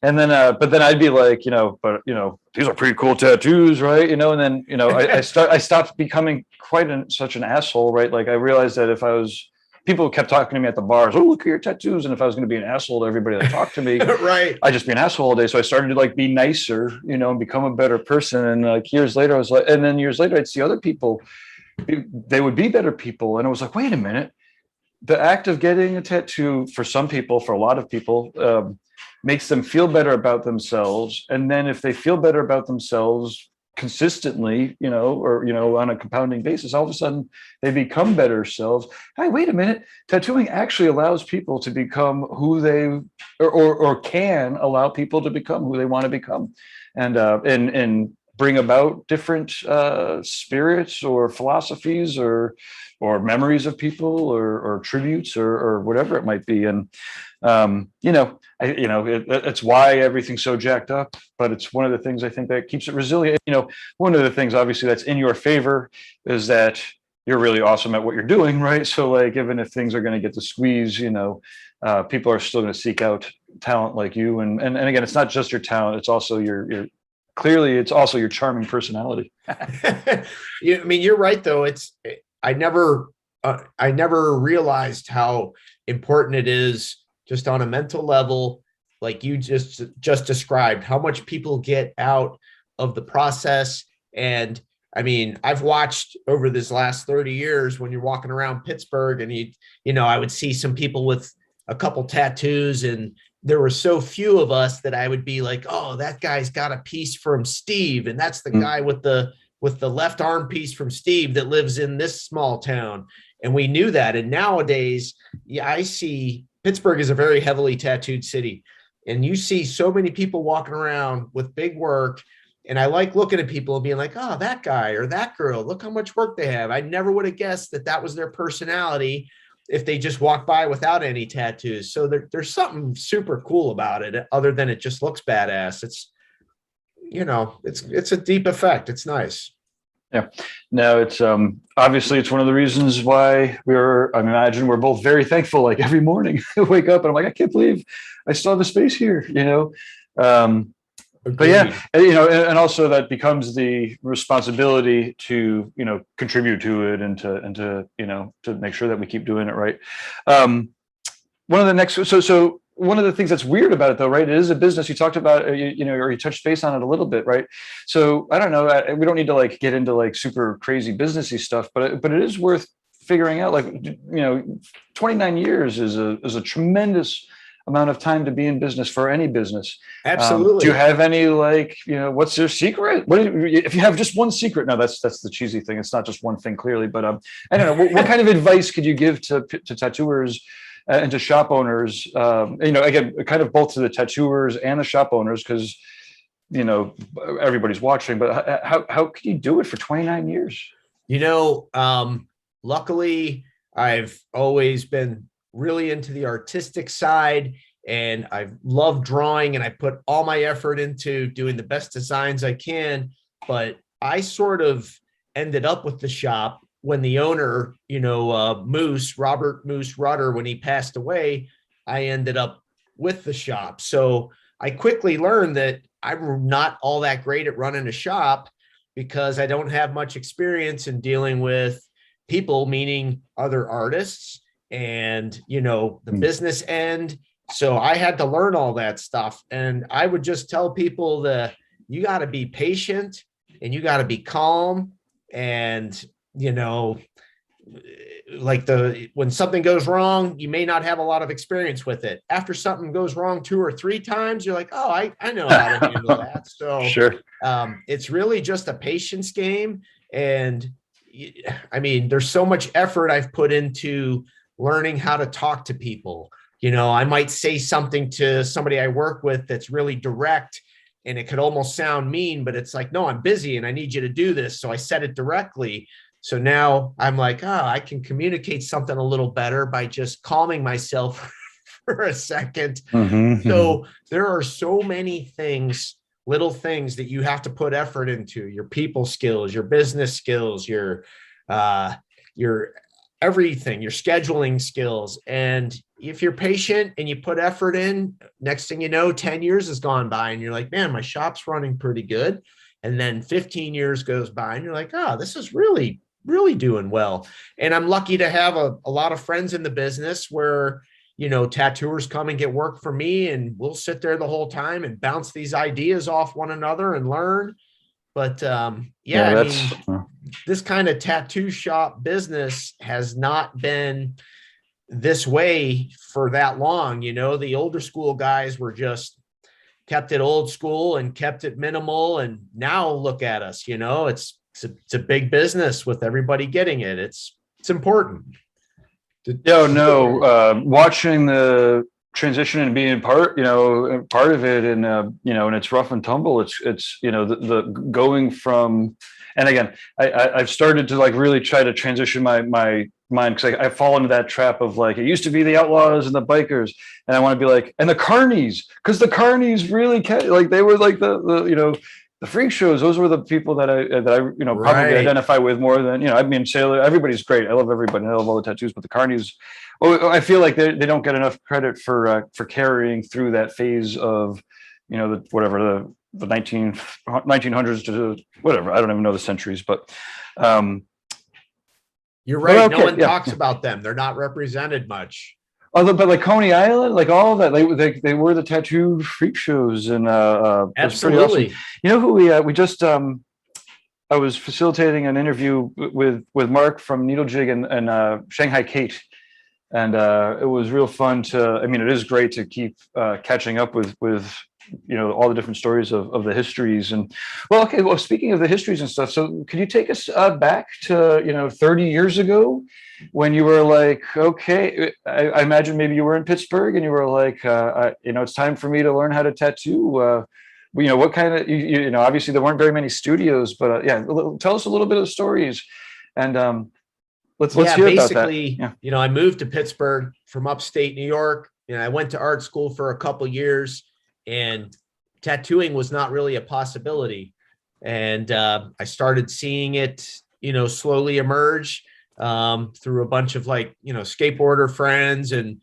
And then, but then I'd be like, these are pretty cool tattoos, right? And then, I stopped becoming such an asshole, right? Like I realized that if I was, people kept talking to me at the bars, oh, look at your tattoos. And if I was going to be an asshole to everybody that talked to me, right, I'd just be an asshole all day. So I started to like be nicer, and become a better person. And like years later, I'd see other people, they would be better people. And I was like, wait a minute. The act of getting a tattoo for some people, for a lot of people, makes them feel better about themselves. And then if they feel better about themselves consistently, or on a compounding basis, all of a sudden they become better selves. Hey, wait a minute. Tattooing actually allows people to become who they, or can allow people to become who they want to become, and bring about different spirits or philosophies or memories of people or tributes or whatever it might be. And it's why everything's so jacked up, but it's one of the things I think that keeps it resilient. One of the things obviously that's in your favor is that you're really awesome at what you're doing, right? So like, even if things are going to get the squeeze, people are still going to seek out talent like you. And again, it's not just your talent; it's also your clearly, it's also your charming personality. I mean, you're right though. I never realized how important it is just on a mental level, like you just described, how much people get out of the process. And I mean, I've watched over this last 30 years when you're walking around Pittsburgh and I would see some people with a couple tattoos, and there were so few of us that I would be like, oh, that guy's got a piece from Steve, and that's the guy with the left arm piece from Steve that lives in this small town. And we knew that. And nowadays, yeah, I see Pittsburgh is a very heavily tattooed city. And you see so many people walking around with big work. And I like looking at people and being like, oh, that guy or that girl, look how much work they have. I never would have guessed that that was their personality if they just walked by without any tattoos. So there's something super cool about it, other than it just looks badass. It's, you know, it's a deep effect. It's nice. Yeah. No, it's obviously it's one of the reasons why I imagine we're both very thankful. Like every morning I wake up and I'm like, I can't believe I still have a space here, you know? But yeah, you know, and also that becomes the responsibility to, you know, contribute to it and to, you know, to make sure that we keep doing it right. One of the next, so one of the things that's weird about it though, right? It is a business. You talked about, you know, or you touched base on it a little bit, right? So I don't know, we don't need to like get into like super crazy businessy stuff, but it is worth figuring out, like, you know, 29 years is a tremendous amount of time to be in business for any business. Absolutely. Do you have any, like, you know, what's your secret? If you have just one secret? No, that's the cheesy thing. It's not just one thing, clearly, but I don't know. What kind of advice could you give to tattooers and to shop owners? You know, again, kind of both to the tattooers and the shop owners, because, you know, everybody's watching. But how can you do it for 29 years? You know, luckily, I've always been really into the artistic side, and I've loved drawing, and I put all my effort into doing the best designs I can. But I sort of ended up with the shop when the owner, you know, Robert Moose Rutter, when he passed away, I ended up with the shop. So I quickly learned that I'm not all that great at running a shop, because I don't have much experience in dealing with people, meaning other artists, and, you know, the business end. So I had to learn all that stuff. And I would just tell people that you got to be patient and you got to be calm. And, you know, like when something goes wrong, you may not have a lot of experience with it. After something goes wrong 2 or 3 times, you're like, oh, I know how to handle that. So sure. It's really just a patience game. And I mean, there's so much effort I've put into learning how to talk to people. You know, I might say something to somebody I work with that's really direct, and it could almost sound mean, but it's like, no, I'm busy and I need you to do this. So I said it directly. So now I'm like, I can communicate something a little better by just calming myself for a second. Mm-hmm. So there are so many things, little things that you have to put effort into: your people skills, your business skills, your everything, your scheduling skills. And if you're patient and you put effort in, next thing you know, 10 years has gone by and you're like, man, my shop's running pretty good. And then 15 years goes by and you're like, this is really, really doing well. And I'm lucky to have a lot of friends in the business where, you know, tattooers come and get work for me, and we'll sit there the whole time and bounce these ideas off one another and learn. But I mean, this kind of tattoo shop business has not been this way for that long. You know, the older school guys were just kept it old school and kept it minimal. And now look at us, you know, it's a big business with everybody getting it. It's important. Watching the transition and being part of it, and you know, and it's rough and tumble. It's you know, the going from, and again, I've started to like really try to transition my mind, because I fall into that trap of like, it used to be the outlaws and the bikers, and I want to be like, and the carnies, because the carnies really like, they were like the you know, the freak shows. Those were the people that I you know, probably identify with more than, you know, I mean, Sailor, everybody's great. I love everybody. I love all the tattoos, but the carnies, I feel like they don't get enough credit for carrying through that phase of, you know, the 1900s to whatever. I don't even know the centuries, but you're right. No one talks about them. They're not represented much. But like Coney Island, like all of that, they were the tattoo freak shows, and absolutely. Awesome. You know who we just I was facilitating an interview with Mark from Needle Jig and Shanghai Kate, And it was real fun I mean, it is great to keep catching up with all the different stories of the histories. And well, okay, well, speaking of the histories and stuff, so could you take us back to 30 years ago when you were like, okay, I imagine maybe you were in Pittsburgh and you were like, it's time for me to learn how to tattoo. What kind of, obviously there weren't very many studios, but yeah, tell us a little bit of the stories. And let's hear about that. Yeah. I moved to Pittsburgh from upstate New York, and I went to art school for a couple years, and tattooing was not really a possibility. And I started seeing it, slowly emerge through a bunch of skateboarder friends and,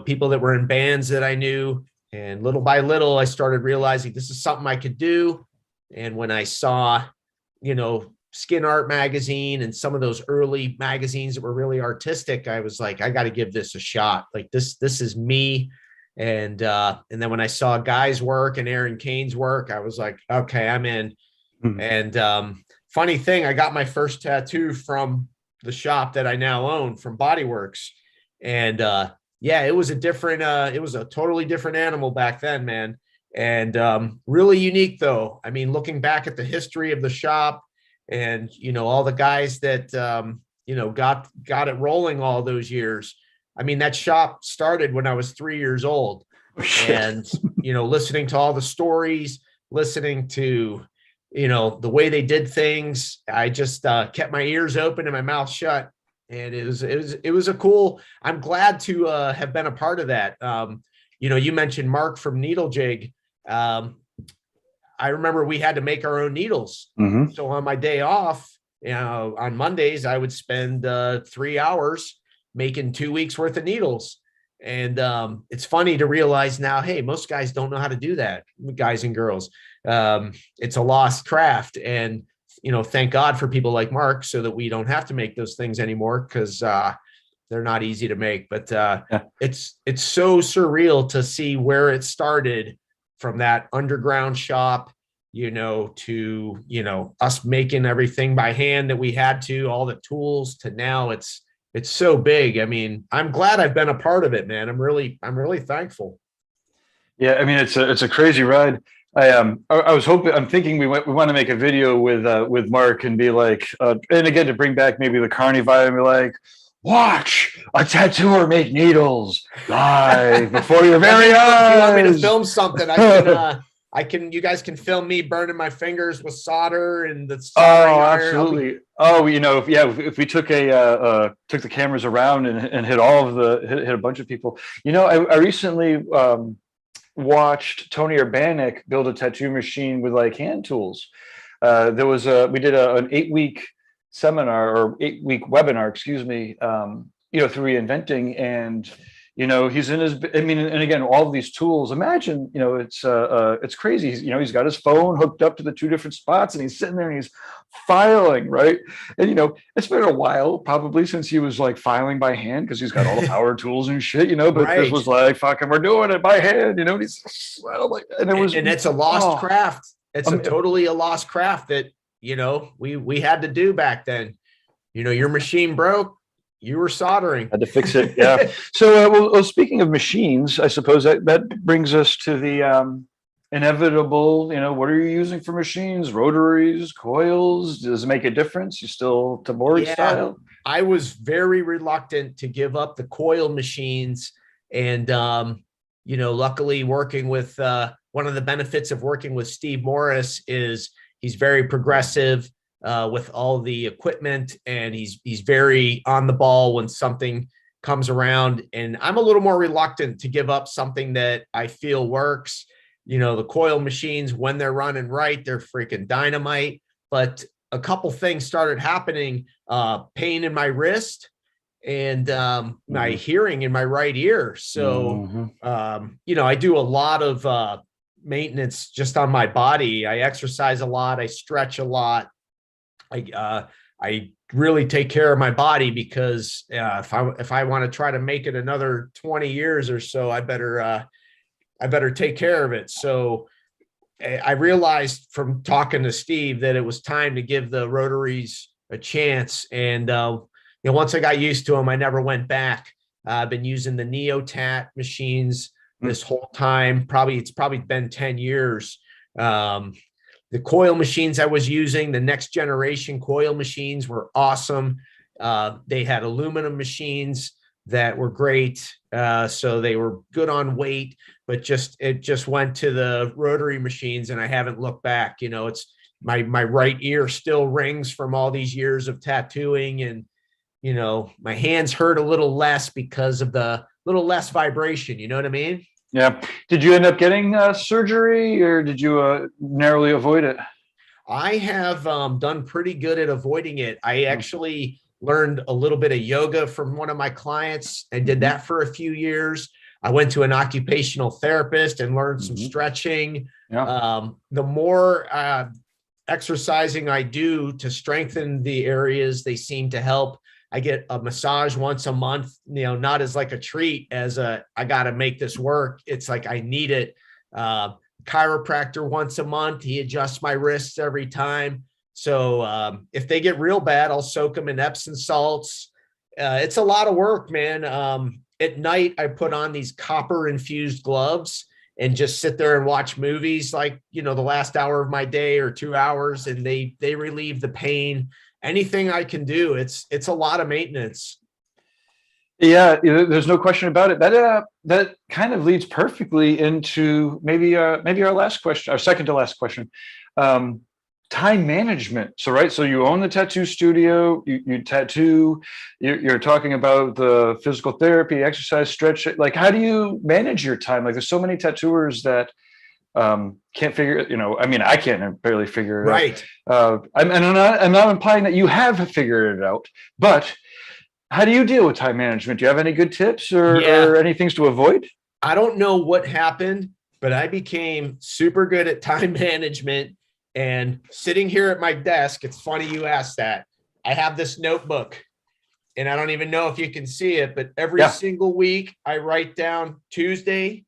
people that were in bands that I knew. And little by little, I started realizing this is something I could do. And when I saw, Skin Art magazine and some of those early magazines that were really artistic, I was like, I got to give this a shot. Like this is me. And then when I saw Guy's work and Aaron Kane's work, I was like, okay, I'm in. Mm-hmm. And funny thing, I got my first tattoo from the shop that I now own, from Bodyworks. And yeah, it was a totally different animal back then, man. And really unique though. I mean, looking back at the history of the shop, and, all the guys that, got it rolling all those years. I mean, that shop started when I was 3 years old. And, listening to all the stories, listening to, the way they did things, I just kept my ears open and my mouth shut. And it was a cool, I'm glad to have been a part of that. You mentioned Mark from Needle Jig. I remember we had to make our own needles. Mm-hmm. So on my day off, on Mondays, I would spend 3 hours making 2 weeks worth of needles. And it's funny to realize now, hey, most guys don't know how to do that, guys and girls. It's a lost craft. And, thank God for people like Mark so that we don't have to make those things anymore, because they're not easy to make. But it's so surreal to see where it started, from that underground shop, to, us making everything by hand that we had to, all the tools, to now it's so big. I mean, I'm glad I've been a part of it, man. I'm really thankful. Yeah. I mean, it's a crazy ride. I'm thinking we want to make a video with Mark and be like, and again, to bring back maybe the Carney vibe and be like, watch a tattooer make needles live before your very eyes. If you want me to film something, you guys can film me burning my fingers with solder and the soldering iron. Absolutely. If we took took the cameras around and hit hit a bunch of people. I recently watched Tony Urbanek build a tattoo machine with like hand tools. We did an 8-week seminar or 8-week webinar, excuse me, through Reinventing, and he's in his, and again, all of these tools, imagine, it's crazy. He's got his phone hooked up to the 2 different spots, and he's sitting there and he's filing, right? And it's been a while probably since he was like filing by hand, because he's got all the power tools and shit, but right. This was like, fucking, we're doing it by hand, and he's like, and it's a lost craft. It's totally a lost craft that we had to do back then. Your machine broke, you were soldering. Had to fix it. Yeah. So, speaking of machines, I suppose that brings us to the inevitable. What are you using for machines? Rotaries, coils? Does it make a difference? You still Tabori style? I was very reluctant to give up the coil machines, and luckily working with one of the benefits of working with Steve Morris is he's very progressive with all the equipment, and he's very on the ball when something comes around. And I'm a little more reluctant to give up something that I feel works. The coil machines, when they're running right, they're freaking dynamite. But a couple things started happening, pain in my wrist and my hearing in my right ear. So, I do a lot of maintenance just on my body. I exercise a lot. I stretch a lot. I really take care of my body, because if I want to try to make it another 20 years or so, I better take care of it. So I realized from talking to Steve that it was time to give the rotaries a chance. And once I got used to them, I never went back. I've been using the NeoTat machines this whole time. It's probably been 10 years. The coil machines I was using, the next generation coil machines, were awesome. They had aluminum machines that were great. So they were good on weight, but it just went to the rotary machines, and I haven't looked back. It's my right ear still rings from all these years of tattooing, and my hands hurt a little less because of the little less vibration. You know what I mean? Yeah. Did you end up getting surgery, or did you narrowly avoid it? I have done pretty good at avoiding it. I actually learned a little bit of yoga from one of my clients. I did that for a few years. I went to an occupational therapist and learned some stretching. Yeah. The more exercising I do to strengthen the areas, they seem to help. I get a massage once a month, not as like a treat, as I got to make this work. It's like I need it. Chiropractor once a month. He adjusts my wrists every time. So if they get real bad, I'll soak them in Epsom salts. It's a lot of work, man. At night, I put on these copper infused gloves and just sit there and watch movies like, the last hour of my day or 2 hours, and they relieve the pain. Anything I can do. It's a lot of maintenance. Yeah, there's no question about it. That kind of leads perfectly into maybe our last question, our second to last question. Time management. So you own the tattoo studio, you tattoo, you're talking about the physical therapy, exercise, stretch. Like, how do you manage your time? Like, there's so many tattooers that can't figure it, I can't barely figure it right. out. I'm not implying that you have figured it out, but how do you deal with time management? Do you have any good tips or any things to avoid? I don't know what happened, but I became super good at time management. And sitting here at my desk, it's funny you asked that. I have this notebook, and I don't even know if you can see it, but every single week I write down Tuesday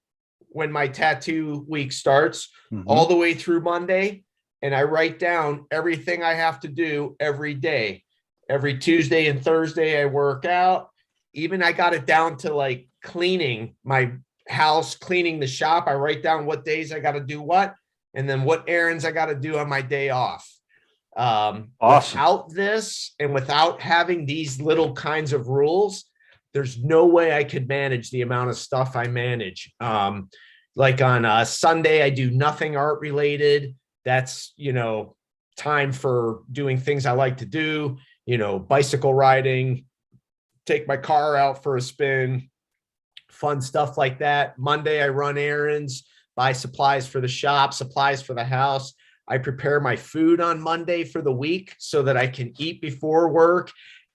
when my tattoo week starts, all the way through Monday. And I write down everything I have to do every day. Every Tuesday and Thursday I work out. Even I got it down to like cleaning my house, cleaning the shop. I write down what days I got to do what, and then what errands I got to do on my day off. Awesome. Without this, and without having these little kinds of rules, there's no way I could manage the amount of stuff I manage. Like on a Sunday, I do nothing art related. That's, time for doing things I like to do, bicycle riding, take my car out for a spin, fun stuff like that. Monday, I run errands, buy supplies for the shop, supplies for the house. I prepare my food on Monday for the week so that I can eat before work,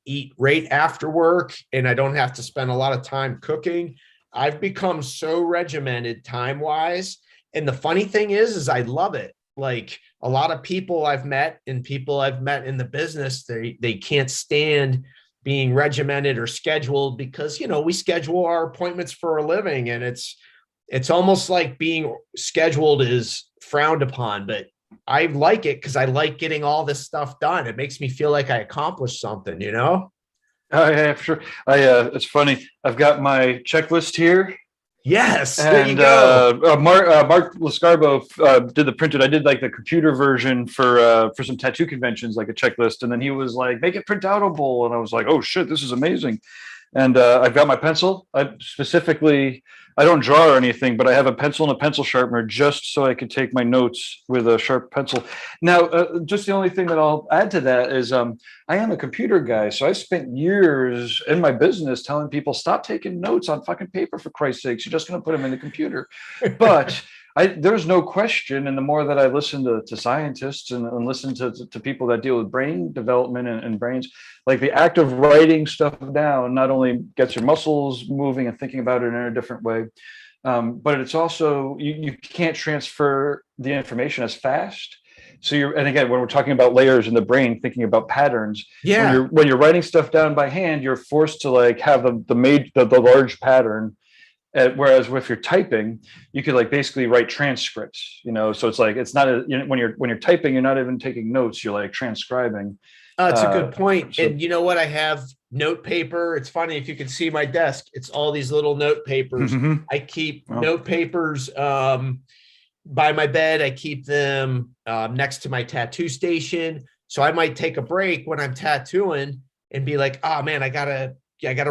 eat right after work, and I don't have to spend a lot of time cooking. I've become so regimented time-wise. And the funny thing is I love it. Like, a lot of people I've met in the business, they can't stand being regimented or scheduled because, we schedule our appointments for a living, and it's almost like being scheduled is frowned upon, but I like it because I like getting all this stuff done. It makes me feel like I accomplished something, Oh, yeah, for sure. It's funny. I've got my checklist here. Yes, and, there you go. Mark Lescarbo did the printed. I did like the computer version for some tattoo conventions, like a checklist, and then he was like, "Make it print outable," and I was like, "Oh shit, this is amazing!" And I've got my pencil. I don't draw or anything, but I have a pencil and a pencil sharpener just so I could take my notes with a sharp pencil. Now, just the only thing that I'll add to that is I am a computer guy. So I spent years in my business telling people, stop taking notes on fucking paper, for Christ's sakes. You're just going to put them in the computer. But there's no question. And the more that I listen to scientists and listen to people that deal with brain development and brains, like the act of writing stuff down not only gets your muscles moving and thinking about it in a different way, but it's also, you can't transfer the information as fast. So and again, when we're talking about layers in the brain, thinking about patterns, when you're writing stuff down by hand, you're forced to like have the large pattern. Whereas if you're typing, you could like basically write transcripts, so it's like, it's not when you're typing, you're not even taking notes, you're like transcribing. It's a good point. And you know what? I have note paper. It's funny, if you can see my desk, it's all these little note papers. I keep note papers by my bed. I keep them next to my tattoo station. So I might take a break when I'm tattooing and be like, oh man, I gotta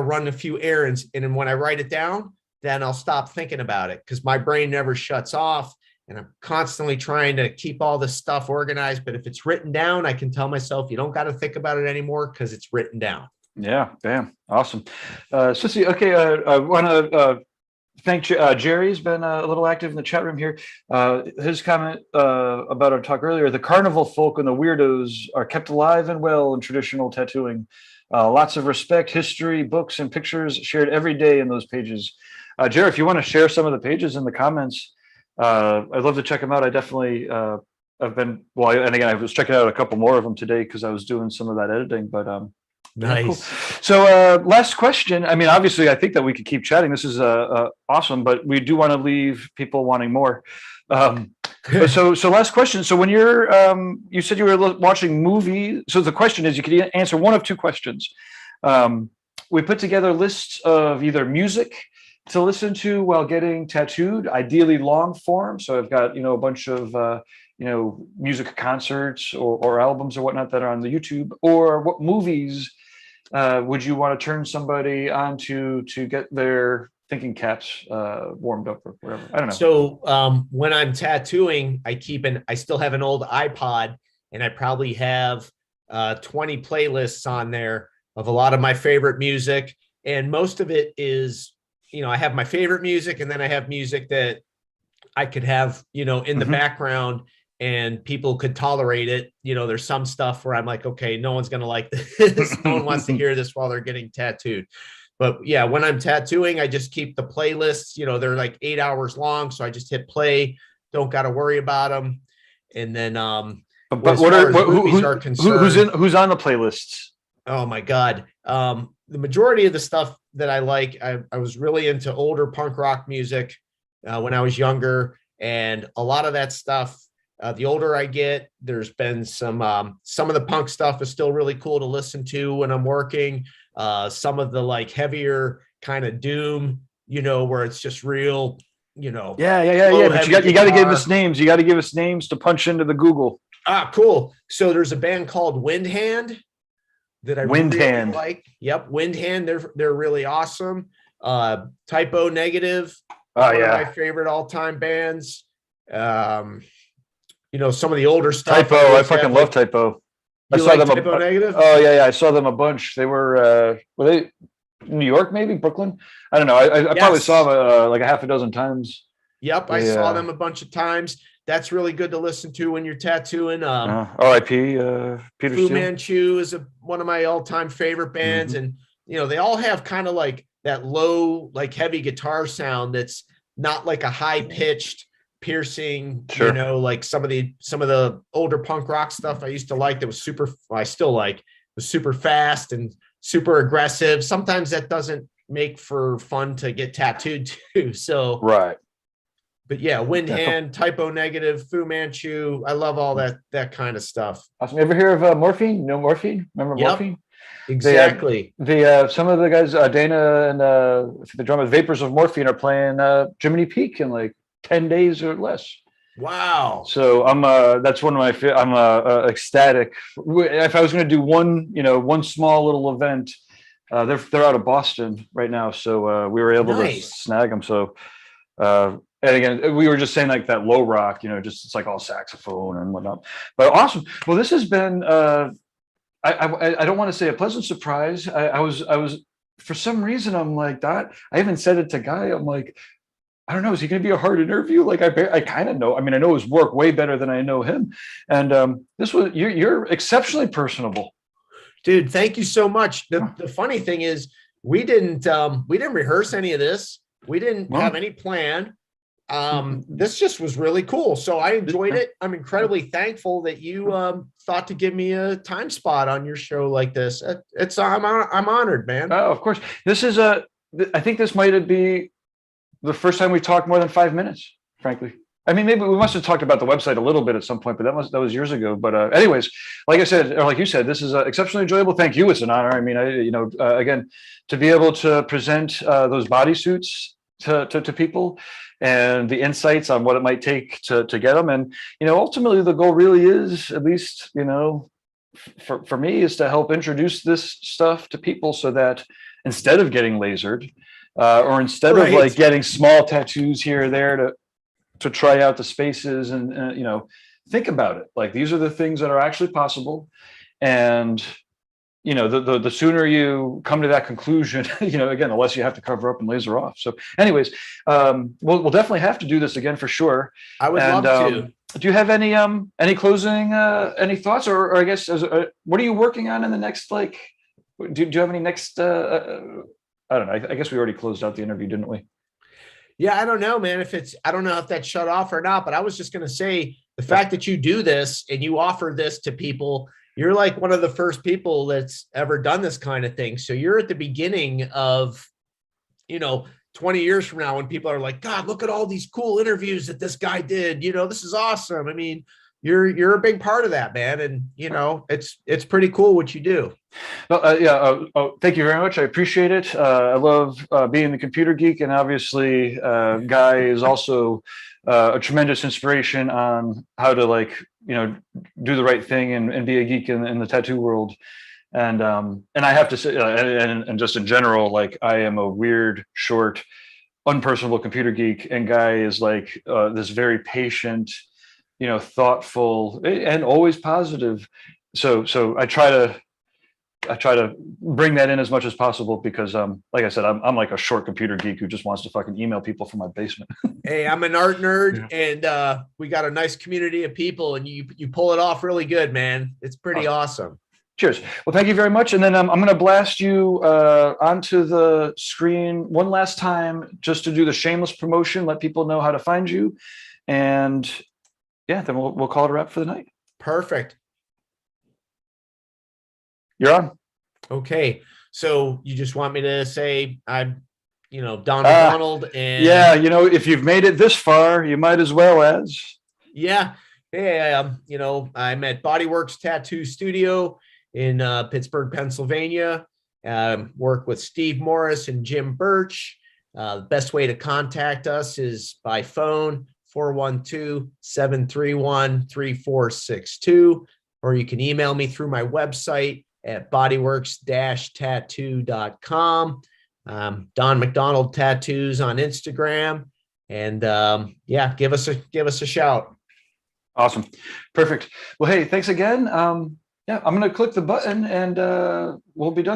run a few errands. And then when I write it down, then I'll stop thinking about it, because my brain never shuts off. And I'm constantly trying to keep all this stuff organized. But if it's written down, I can tell myself, you don't got to think about it anymore because it's written down. Yeah, bam. Awesome. Sissy, okay, I want to thank Jerry's been a little active in the chat room here. His comment about our talk earlier, the carnival folk and the weirdos are kept alive and well in traditional tattooing. Lots of respect, history, books, and pictures shared every day in those pages. Jerry, if you want to share some of the pages in the comments, I'd love to check them out. I definitely I've been, well, and again, I was checking out a couple more of them today because I was doing some of that editing, but nice. Cool. So last question. I mean, obviously, I think that we could keep chatting. This is awesome, but we do want to leave people wanting more. So last question. So when you're, you said you were watching movies. So the question is, you could answer one of two questions. We put together lists of either music to listen to while getting tattooed, ideally long form. So I've got, a bunch of, music concerts or albums or whatnot that are on the YouTube. Or what movies would you want to turn somebody on to get their thinking caps warmed up or whatever? I don't know. So when I'm tattooing, I still have an old iPod, and I probably have 20 playlists on there of a lot of my favorite music. And most of it is, I have my favorite music, and then I have music that I could have, in the background, and people could tolerate it. There's some stuff where I'm like, okay, no one's going to like this. No one wants to hear this while they're getting tattooed. But yeah, when I'm tattooing, I just keep the playlists, they're like 8 hours long. So I just hit play, don't got to worry about them. And then, but who's on the playlists? Oh my God. The majority of the stuff that I like, I was really into older punk rock music when I was younger. And a lot of that stuff, the older I get, there's been some of the punk stuff is still really cool to listen to when I'm working. Some of the like heavier kind of doom, where it's just real, Yeah. But you got to give us names. You got to give us names to punch into the Google. Ah, cool. So there's a band called Windhand that I really like. Yep, Windhand. They're really awesome. Typo Negative. One of my favorite all-time bands. Some of the older stuff. Typo. I fucking love Typo. I saw them. Typo Negative? Oh yeah. I saw them a bunch. They were they New York, maybe Brooklyn? I don't know. I probably saw them like a half a dozen times. Yep, I saw them a bunch of times. That's really good to listen to when you're tattooing. R.I.P. Peter Fu Steele. Manchu is one of my all-time favorite bands, and they all have kind of like that low, like heavy guitar sound that's not like a high-pitched, piercing. Like some of the older punk rock stuff I used to like that was super. I still like was super fast and super aggressive. Sometimes that doesn't make for fun to get tattooed too. So right. But yeah, Windhand, Typo Negative, Fu Manchu. I love all that kind of stuff. Awesome. You ever hear of Morphine? No Morphine? Remember Morphine? Exactly. Some of the guys, Dana and the drummers, Vapors of Morphine, are playing Jiminy Peak in like 10 days or less. Wow. So I'm that's one of my I'm ecstatic. If I was going to do one small little event, they're out of Boston right now, so we were able to snag them. So. And again, we were just saying like that low rock, just it's like all saxophone and whatnot. But awesome. Well, this has been, I don't want to say a pleasant surprise. I was for some reason, I'm like that. I even said it to Guy. I'm like, I don't know. Is he going to be a hard interview? Like I kind of know. I mean, I know his work way better than I know him. And you're exceptionally personable. Dude, thank you so much. The funny thing is we didn't rehearse any of this. We didn't have any plan. This just was really cool. So I enjoyed it. I'm incredibly thankful that you thought to give me a time spot on your show like this. I'm honored, man. Oh, of course. This is I think this might be the first time we talked more than 5 minutes, frankly. I mean, maybe we must have talked about the website a little bit at some point, but that was years ago. But anyways, like I said, or like you said, this is exceptionally enjoyable. Thank you. It's an honor. I mean, again, to be able to present those bodysuits to people and the insights on what it might take to get them. And, ultimately the goal really is, at least, for me, is to help introduce this stuff to people so that instead of getting lasered or instead of like getting small tattoos here or there to try out the spaces and think about it. Like, these are the things that are actually possible. And, the sooner you come to that conclusion, again, the less you have to cover up and laser off. So anyways, we'll definitely have to do this again for sure. I would love to. Do you have any closing, any thoughts, or I guess, what are you working on in the next, like, do you have any next, I don't know. I guess we already closed out the interview, didn't we? Yeah, I don't know, man. I don't know if that's shut off or not, but I was just going to say the fact that you do this and you offer this to people, you're like one of the first people that's ever done this kind of thing. So you're at the beginning of, 20 years from now when people are like, God, look at all these cool interviews that this guy did. This is awesome. I mean, you're a big part of that, man. And, it's pretty cool what you do. Well, thank you very much. I appreciate it. I love being the computer geek, and obviously Guy is also a tremendous inspiration on how to do the right thing and be a geek in the tattoo world. And I have to say, and just in general, like, I am a weird, short, unpersonable computer geek, and Guy is like this very patient, thoughtful, and always positive. So I try to bring that in as much as possible because, like I said, I'm like a short computer geek who just wants to fucking email people from my basement. Hey, I'm an art nerd, and we got a nice community of people, and you pull it off really good, man. It's pretty awesome. Cheers. Well, thank you very much. And then I'm going to blast you onto the screen one last time just to do the shameless promotion, let people know how to find you. And yeah, then we'll call it a wrap for the night. Perfect. You're on. Okay. So you just want me to say I'm, Don McDonald, and yeah, if you've made it this far, you might as well as. Yeah. Hey, I'm at Bodyworks Tattoo Studio in Pittsburgh, Pennsylvania. Work with Steve Morris and Jim Birch. The best way to contact us is by phone, 412-731-3462, or you can email me through my website at bodyworks-tattoo.com. Don McDonald Tattoos on Instagram, and give us a shout. Awesome. Perfect. Well, hey, thanks again. I'm going to click the button and we'll be done.